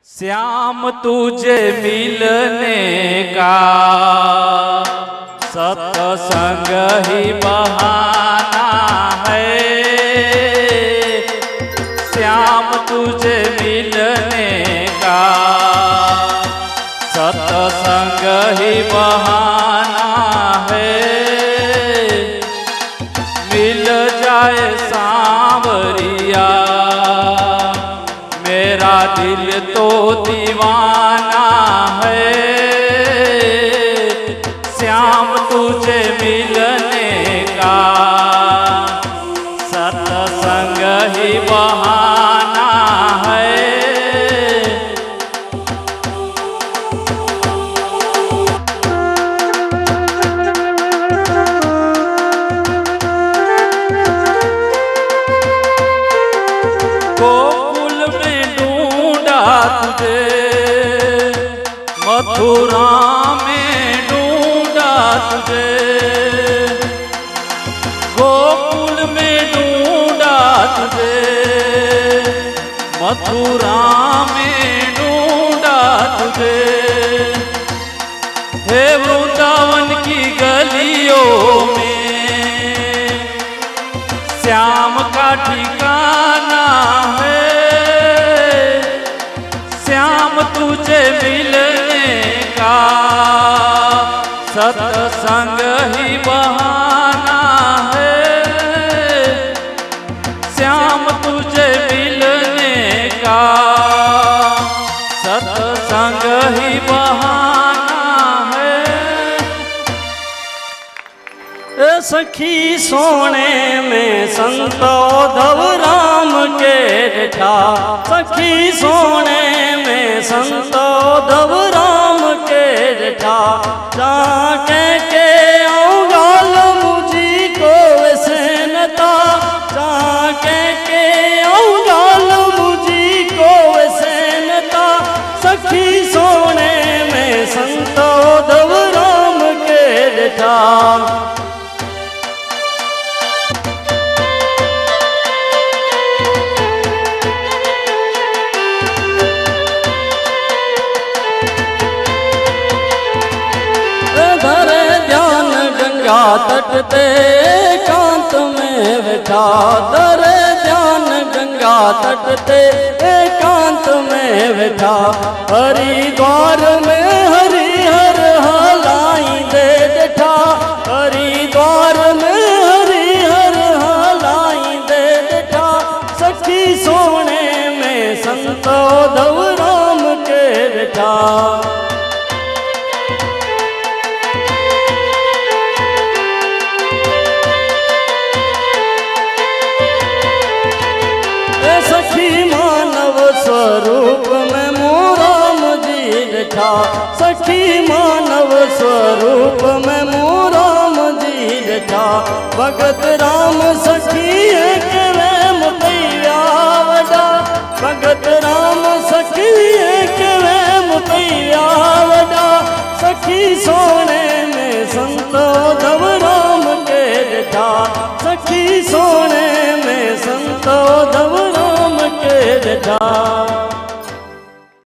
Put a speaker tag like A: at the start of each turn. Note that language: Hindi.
A: श्याम तुझे मिलने का सत्संग ही बहाना है। श्याम तुझे मिलने का सत्संग ही बहाना है। मिल जाए सांवरिया मेरा दिल तो दीवाना है। श्याम तुझे मिलने का सत्संग ही बहाना है। गोकुल में ढूंढा तुझे, मथुरा में ढूंढा तुझे। गोकुल में ढूंढा तुझे, मथुरा में ढूंढा तुझे। हे वृंदावन की गलियों में श्याम का ठिकाना है। श्याम तुझे मिलने का सत्संग ही बहाना है। श्याम तुझे मिलने का सत्संग ही बहाना है।
B: सखी सोने में संत उद्धव राम के देखा। सखी सोने में संत उद्धव राम के देखा। जाके के औगाल मुझी को वैसे नता। जाके के औगाल मुझी को वैसे नता। सखी सोने में संत उद्धव राम के देखा। तट पे एकांत में बैठा। धरे ध्यान गंगा तट पे एकांत में बैठा। हरिद्वार में हरिहर हलाई दे बैठा। हरिद्वार में हरिहर हलाई दे बैठा। सखी सोने में संत उद्धव राम के बैठा। सखी मानव स्वरूप में राम जी देखा। सखी मानव स्वरूप में राम जी देखा। भगत राम सखी एक वे मुतैया वडा। भगत राम सखी एक वे मुतैया वडा। सखी सोने में संत उद्धव राम के देखा। सखी सोने में संत उद्धव राम के देखा।